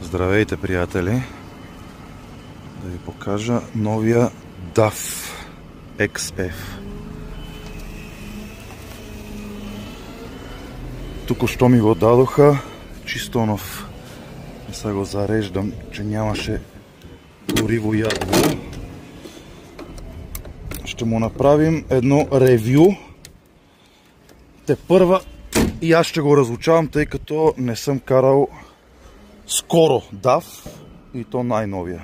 Здравейте, приятели! Да ви покажа новия DAF XF. Току-що ми го дадоха, чисто нов. И сега го зареждам, че нямаше гориво ядво. Ще му направим едно ревю. Тепърва и аз ще го разучавам, тъй като не съм карал скоро DAF и то най-новия.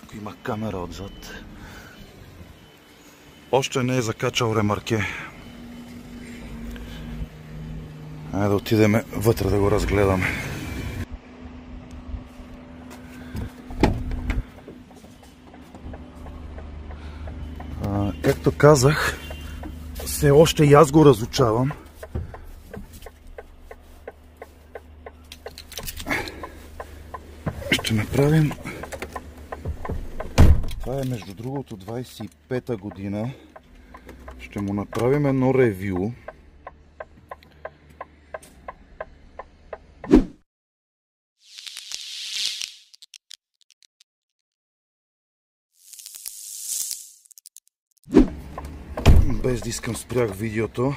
Тук има камера отзад. Още не е закачал ремарке. Айде да отидем вътре да го разгледаме. Както казах, все още и аз го разучавам. Ще направим... Това е между другото 25-та година. Ще му направим едно ревю. Без да искам спрях видеото.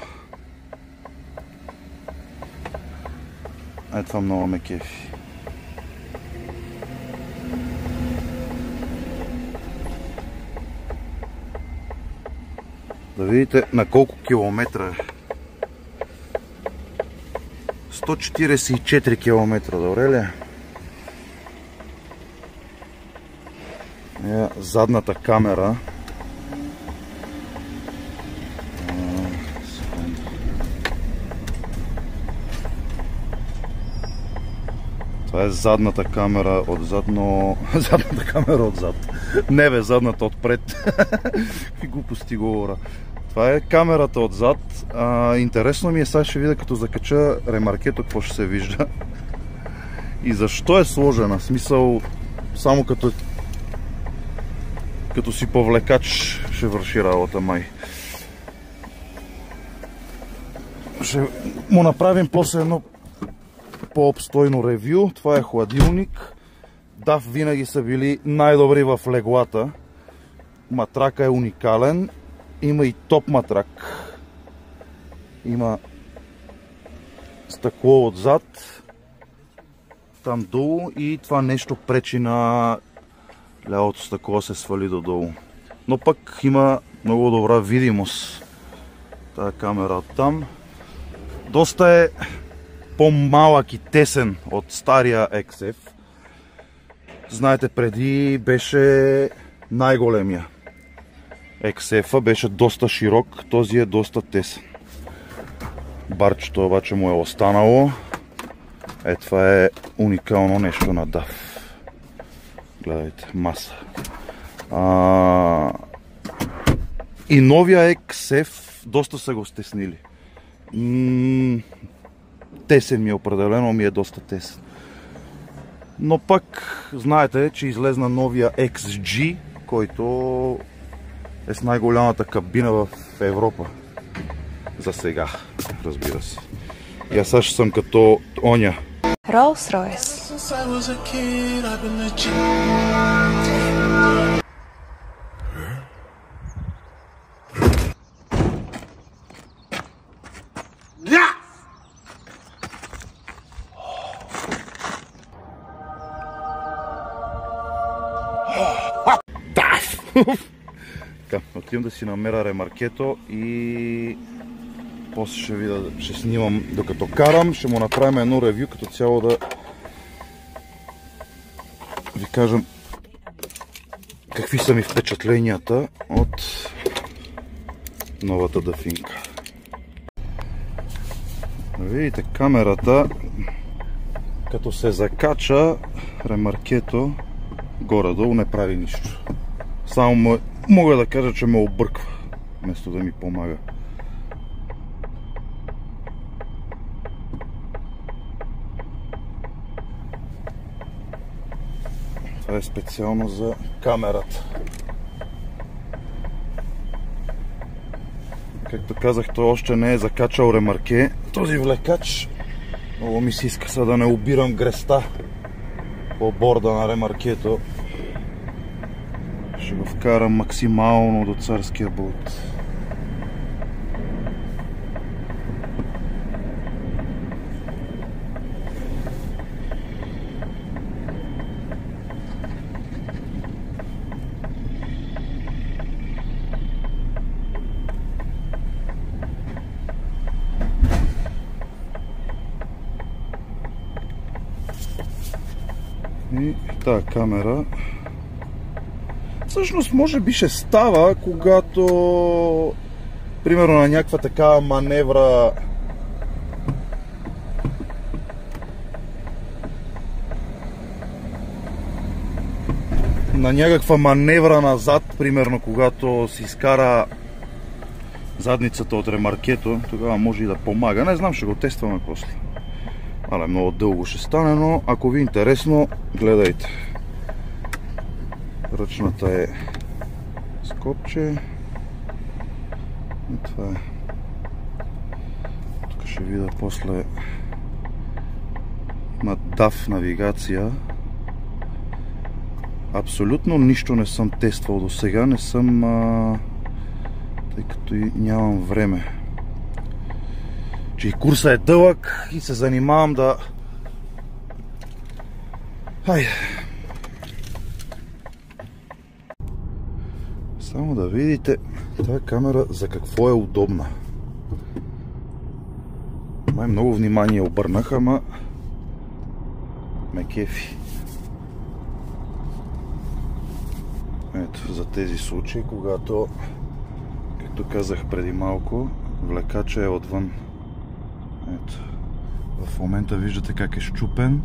Това много ме кефи. Да видите на колко километра е. 144 км, добре ли? Задната камера. Това е задната камера отзад, но... Задната камера отзад. Не бе, задната отпред. Какви глупости говоря. Това е камерата отзад. Интересно ми е, сега ще видя като закача ремаркето, какво ще се вижда. И защо е сложена? В смисъл, само като си повлекач ще върши работа май. Ще му направим после едно по-обстойно ревю. Това е хладилник. DAF винаги са били най-добри в леглата. Матрака е уникален. Има и топ матрак. Има стъкло отзад. Там долу и това нещо пречи на лявото стъкло се свали додолу. Но пък има много добра видимост. Тая камера оттам. Доста е по-малък и тесен от стария XF. Знаете, преди беше най-големия. XF-а беше доста широк, този е доста тесен. Барчето обаче му е останало. Това е уникално нещо на DAF. Гледайте, маса. И новия XF доста са го стеснили. Тесен ми е определено, ми е доста тесен. Но пък знаете, че излезна новия XG, който е с най-голямата кабина в Европа. За сега, разбира се. И аз ще съм като оня. Rolls-Royce. Отивам да си намеря ремаркето и после ще видя, ще снимам докато карам, ще му направим едно ревю, като цяло да ви кажем какви са ми впечатленията от новата дафинка. Видите, камерата като се закача, ремаркето горе-долу не прави нищо. Само мога да кажа, че ме обърква, вместо да ми помага. Това е специално за камерата. Както казах, той още не е закачал ремарке. Този влекач, много ми се иска сега да не обирам греста по борда на ремаркето. Ще го вкарам максимално до царския болт. И тази камера всъщност може би ще става, когато примерно на някаква такава маневра назад, примерно когато си изкара задницата от ремаркето, тогава може и да помага. Не знам, ще го тестваме после. Але много дълго ще стане, но ако ви е интересно, гледайте. Ръчната е с копче. И това е. Тук ще видя после. Има DAF навигация. Абсолютно нищо не съм тествал до сега. Не съм, тъй като и нямам време. Че и курса е дълъг и се занимавам да... Хайде! Само да видите тази камера за какво е удобна. Май много внимание обърнах, ама ме кефи. Ето, за тези случаи, когато, както казах преди малко, влекача е отвън. Ето, в момента виждате как е счупен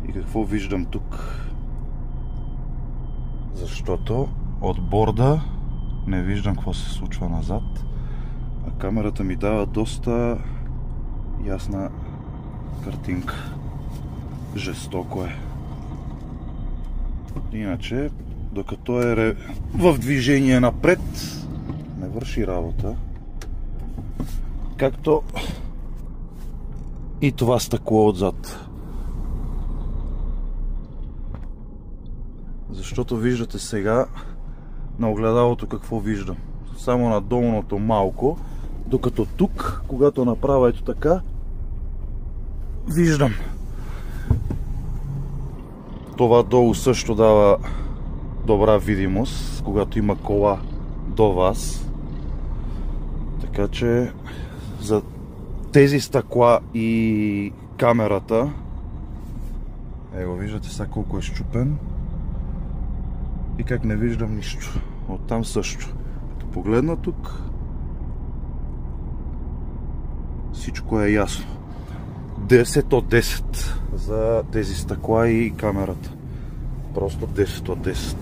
и какво виждам тук. Защото от борда не виждам какво се случва назад, а камерата ми дава доста ясна картинка. Жестоко е. Иначе, докато е в движение напред, не върши работа. Както и това стъкло отзад. Защото виждате сега на огледалото какво виждам. Само на долното малко, докато тук, когато направя ето така, виждам. Това долу също дава добра видимост, когато има кола до вас. Така че за тези стъкла и камерата, его виждате сега колко е счупен и как не виждам нищо. Оттам също. Като погледна тук, всичко е ясно. 10 от 10 за тези стъкла и камерата. Просто 10 от 10.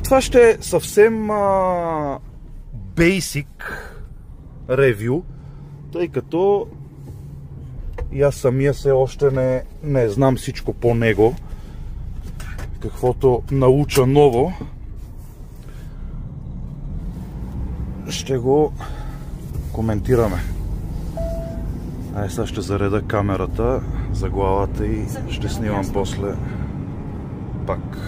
Това ще е съвсем basic ревю, тъй като и аз самия все още не знам всичко по него. Каквото науча ново, ще го коментираме. Ай, сега ще зареда камерата за главата и ще снимам после пак.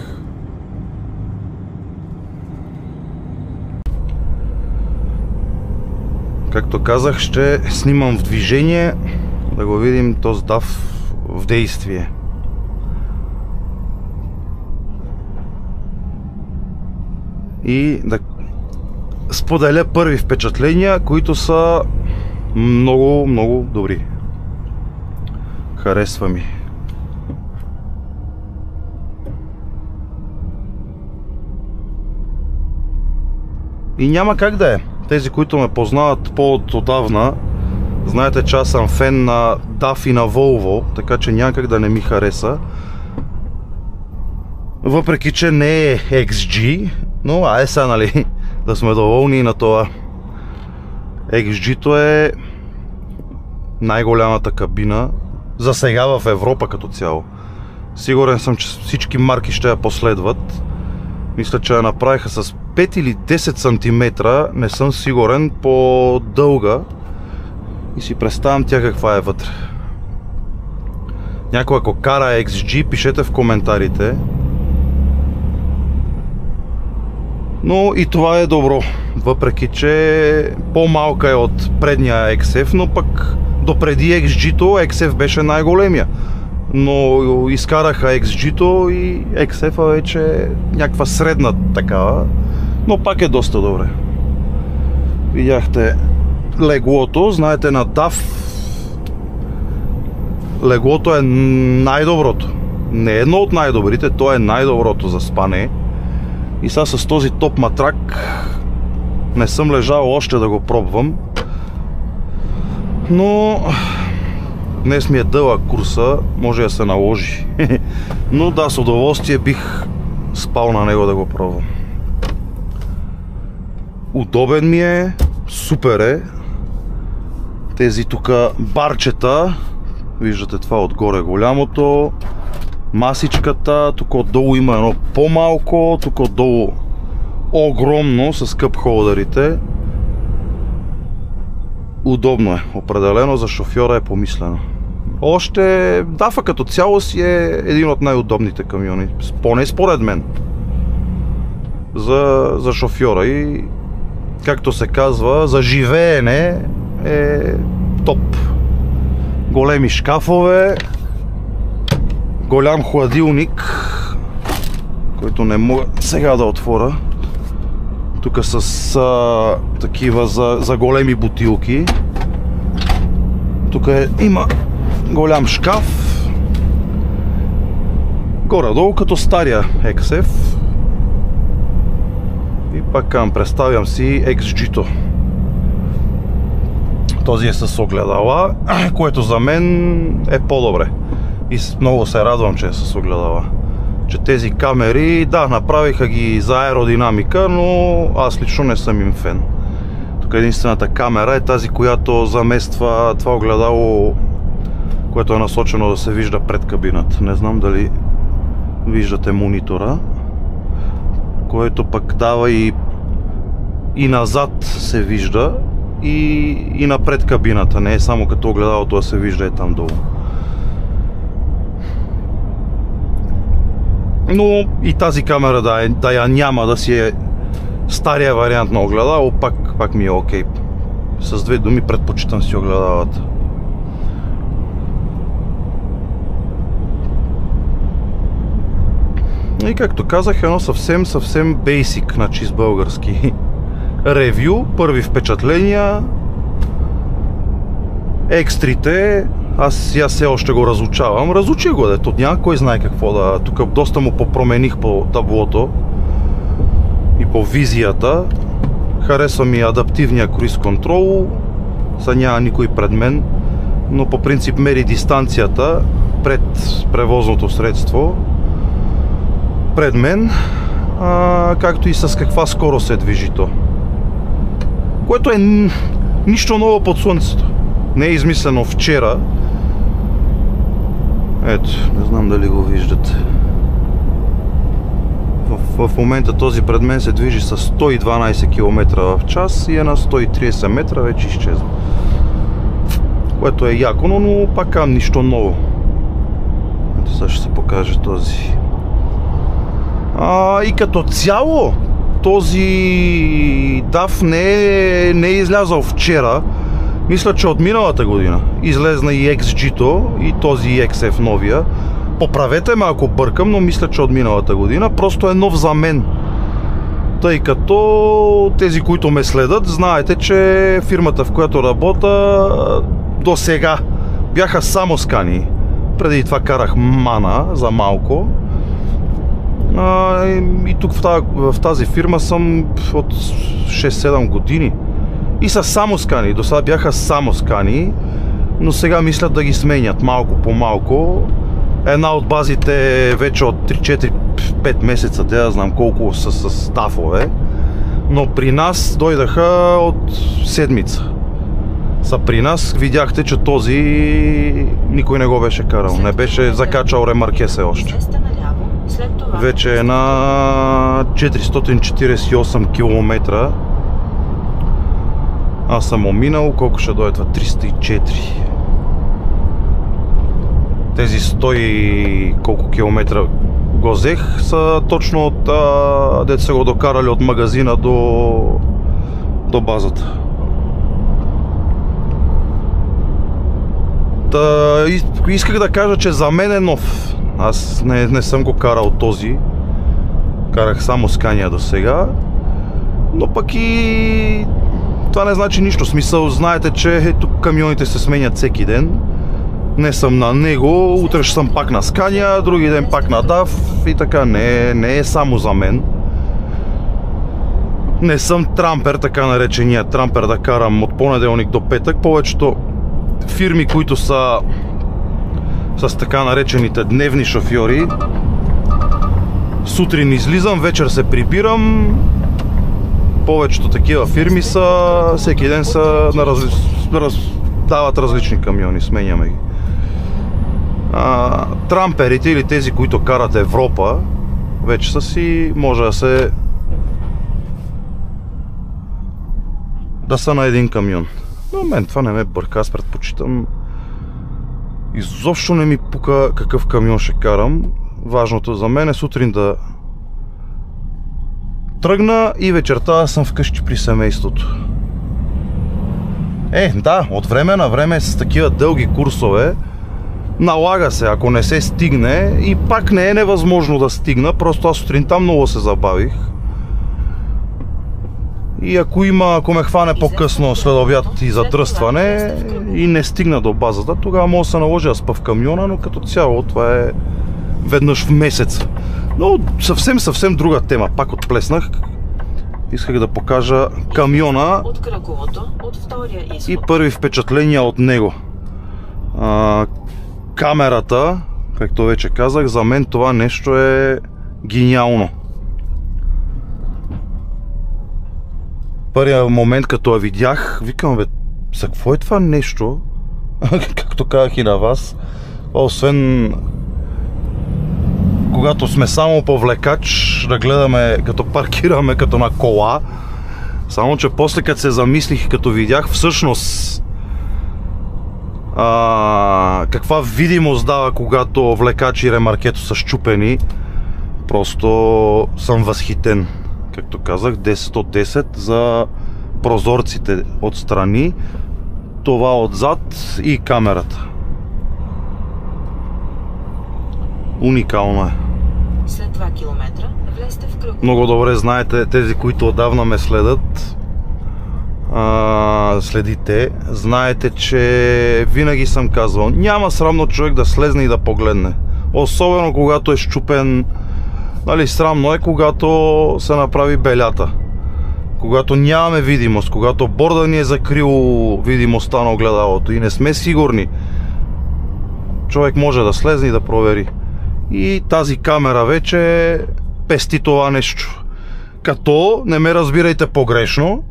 Както казах, ще снимам в движение, да го видим този DAF в действие. И да споделя първи впечатления, които са много, много добри. Харесва ми. И няма как да е. Тези, които ме познават по-отдавна, знаете, че аз съм фен на DAF и на Volvo, така че няма как да не ми хареса. Въпреки че не е XG, но ай сега, нали, да сме доволни на това. XG-то е най-голямата кабина за сега в Европа като цяло. Сигурен съм, че всички марки ще я последват. Мисля, че я направиха с 5 или 10 см, не съм сигурен, по-дълга. И си представям тя каква е вътре. Някой ако кара XG, пишете в коментарите. Но и това е добро, въпреки че по-малка е от предния XF, но пък допреди XG-то XF беше най-големия. Но изкараха XG-то и XF-а вече е някаква средна такава, но пак е доста добре. Видяхте леглото, знаете на DAF леглото е най-доброто. Не е едно от най-добрите, то е най-доброто за спане. И сега с този топ матрак не съм лежал още да го пробвам. Но днес ми е дълъг курса, може да се наложи. Но да, с удоволствие бих спал на него да го пробвам. Удобен ми е, супер е. Тези тук барчета, виждате това отгоре голямото, масичката, тук отдолу има едно по-малко, тук отдолу огромно с къп холдерите. Удобно е, определено за шофьора е помислено. Още DAF-а като цяло си е един от най-удобните камиони, поне според мен, за шофьора и както се казва, за живеене е топ. Големи шкафове, голям хладилник, който не мога сега да отворя. Тук с такива за големи бутилки. Тук има голям шкаф. Горе-долу като стария XF. И пак представям си XG-то. Този е с огледала, което за мен е по-добре. И много се радвам, че е с огледала. Че тези камери, да, направиха ги за аеродинамика, но аз лично не съм им фен. Тук единствената камера е тази, която замества това огледало, което е насочено да се вижда пред кабината. Не знам дали виждате монитора, което пък дава и назад се вижда, и напред кабината. Не е само като огледалото да се вижда е там долу. Но и тази камера да я няма, да си е стария вариант на огледало, пак ми е окей. С две думи предпочитам си огледалата. И както казах, едно съвсем basic на чист български ревю, първи впечатления. Екстрите, аз все още го разучавам. Разучих го, дето няма кой знае какво да... Тук доста му попромених по таблото и по визията. Харесва ми адаптивния круиз контрол. Са няма никой пред мен, но по принцип мери дистанцията пред превозното средство пред мен, както и с каква скорост се движи то. Което е нищо ново под слънцето. Не е измислено вчера. Ето, не знам дали го виждате. В момента този пред мен се движи с 112 км в час и е на 130 метра вече изчезва. Което е яко, но пак казвам нищо ново. Ето сега ще се покаже този. И като цяло този DAF не е излязъл вчера. Мисля, че от миналата година излезна и XG-то и този XF новия. Поправете ме ако бъркам, но мисля, че от миналата година. Просто е нов за мен. Тъй като тези, които ме следят, знаете, че фирмата, в която работя, до сега бяха само Скани. Преди това карах Мана за малко. И тук в тази фирма съм от 6-7 години. И са само Скани. До сега бяха само Скани, но сега мислят да ги сменят малко по малко. Една от базите вече от 3-4-5 месеца, да знам колко са с DAF-ове. Но при нас дойдаха от седмица. Са при нас видяхте, че този никой не го беше карал. Не беше закачал ремаркесе още. Вече е на 448 км. Аз съм минал, колко ще дойде това? 304. Тези 100 и колко километра го взех са точно от дето са го докарали от магазина до базата. Исках да кажа, че за мен е нов. Аз не съм го карал този. Карах само Scania до сега. Но пък и това не значи нищо. В смисъл, знаете, че тук камионите се сменят всеки ден. Не съм на него, утре ще съм пак на Scania, други ден пак на DAF и така. Не е само за мен. Не съм трампер, така наречения трампер, да карам от понеделник до петък. Повечето фирми, които са с така наречените дневни шофьори, сутрин излизам, вечер се прибирам. Повечето такива фирми са, всеки ден са дават различни камиони, сменяме ги. Трамперите или тези, които карат Европа, вече са си, може да са на един камион. Но мен това не ме бърка, аз предпочитам. Изобщо не ми пука какъв камион ще карам. Важното за мен е сутрин да тръгна и вечерта да съм вкъщи при семейството. Да, от време на време с такива дълги курсове налага се, ако не се стигне, и пак не е невъзможно да стигна, просто аз сутринта много се забавих. И ако ме хване по-късно след обяд и задръстване и не стигна до базата, тогава може да се наложи да спа в камиона, но като цяло това е веднъж в месец. Но съвсем друга тема, пак отплеснах. Исках да покажа камиона и първи впечатления от него. Камерата, както вече казах, за мен това нещо е гениално. Първият момент, като я видях, викам, за какво е това нещо? Както казах и на вас, освен когато сме само по влекач, да гледаме, като паркираме като на кола. Само че после като се замислих, като видях всъщност каква видимост дава, когато влекач и ремаркето са счупени, просто съм възхитен. Както казах, 10 от 10 за прозорците отстрани, това отзад и камерата. Уникално е. След 2 км влезте в кръг. Много добре знаете, тези, които отдавна ме следите, знаете, че винаги съм казвал, няма срамно човек да слезне и да погледне. Особено когато е счупен. Нали, срамно е, когато се направи белята. Когато нямаме видимост, когато борда ни е закрил видимостта на огледалото и не сме сигурни, човек може да слезне и да провери. И тази камера вече пести това нещо. Като, не ме разбирайте погрешно,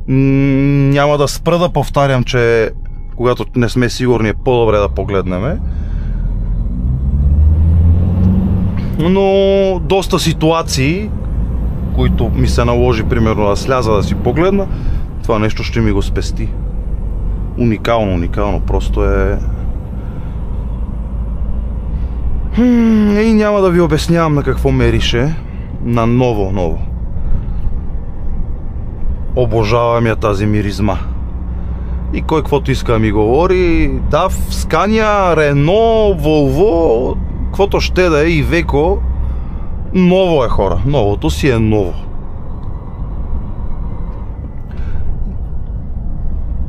няма да спра да повтарям, че когато не сме сигурни е по-добре да погледнем. Но доста ситуации, които ми се наложи примерно да сляза да си погледна, това нещо ще ми го спести. Уникално, просто е. И няма да ви обяснявам на какво мерише. На ново. Обожавам я тази миризма. И кой каквото иска да ми говори, DAF, Scania, Renault, Volvo, каквото ще да е, и Iveco, ново е, хора. Новото си е ново.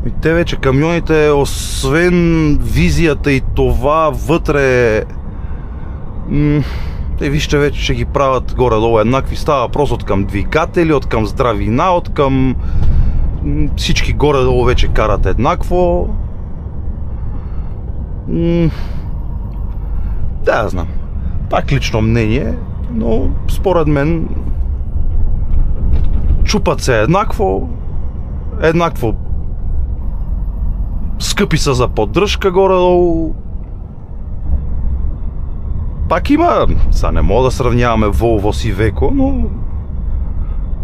И те вече камионите, освен визията и това вътре, те вижте вече, че ги правят горе-долу еднакви. Става въпрос от към двигатели, от към здравина, от към всички горе-долу вече карат еднакво. Да, знам. Пак лично мнение, но според мен чупат се еднакво скъпи са за поддръжка горе-долу. Пак има, сега не мога да сравняваме Volvo с Iveco, но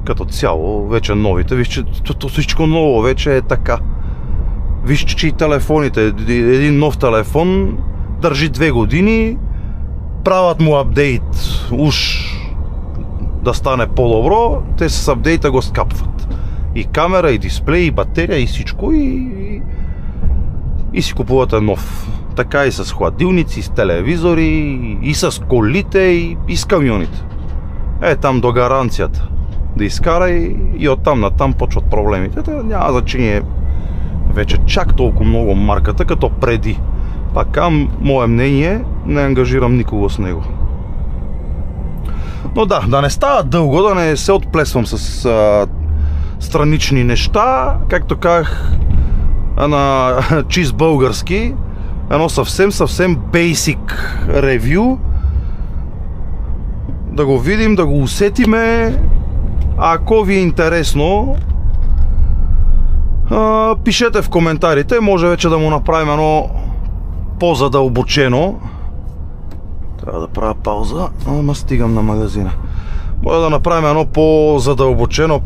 като цяло вече новите, вижте, всичко ново вече е така. Вижте, че и телефоните, един нов телефон държи 2 години, правят му апдейт уж да стане по-добро, те с апдейта го скапват. И камера, и дисплей, и батерия, и всичко, и си купувате нов. Така и с хладилници, с телевизори, и с колите, и с камионите. Там до гаранцията да изкара и оттам натам почват проблемите. Няма значение вече чак толкова много марката, като преди. Пак мое мнение, не ангажирам никого с него. Но да не става дълго, да не се отплесвам с странични неща. Както казах на чист български, едно съвсем basic ревю. Да го видим, да го усетиме. Ако ви е интересно, пишете в коментарите, може вече да му направим едно по-задълбочено. Трябва да правя пауза, ама стигам на магазина. Може да направим едно по-задълбочено,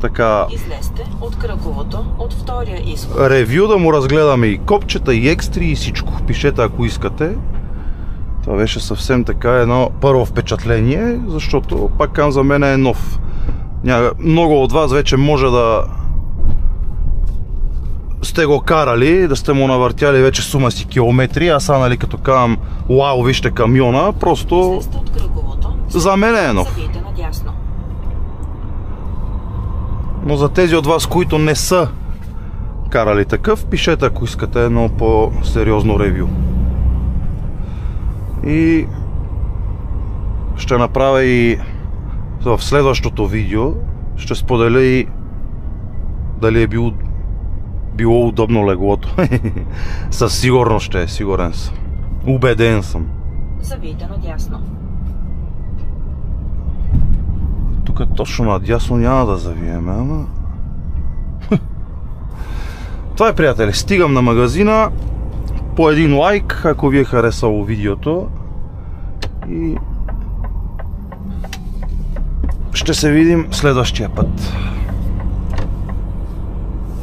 така... Излезте от кръговото, от втория изход. Ревю, да му разгледаме и копчета, и екстри, и всичко. Пишете, ако искате. Това беше съвсем така едно първо впечатление, защото пак за мен е нов. Много от вас вече може да сте го карали, да сте му навъртяли вече сума си километри, а сега, нали, като казвам, вау, вижте камиона, просто за мен е нов. Но за тези от вас, които не са карали такъв, пишете, ако искате едно по-сериозно ревю. И ще направя и в следващото видео, ще споделя и дали е било удобно леглото. Със сигурност ще е, сигурен съм. Убеден съм. Завийте надясно. Тук точно надясно няма да завием, ама... Това е, приятели, стигам на магазина. По един лайк, ако ви е харесало видеото. И ще се видим следващия път.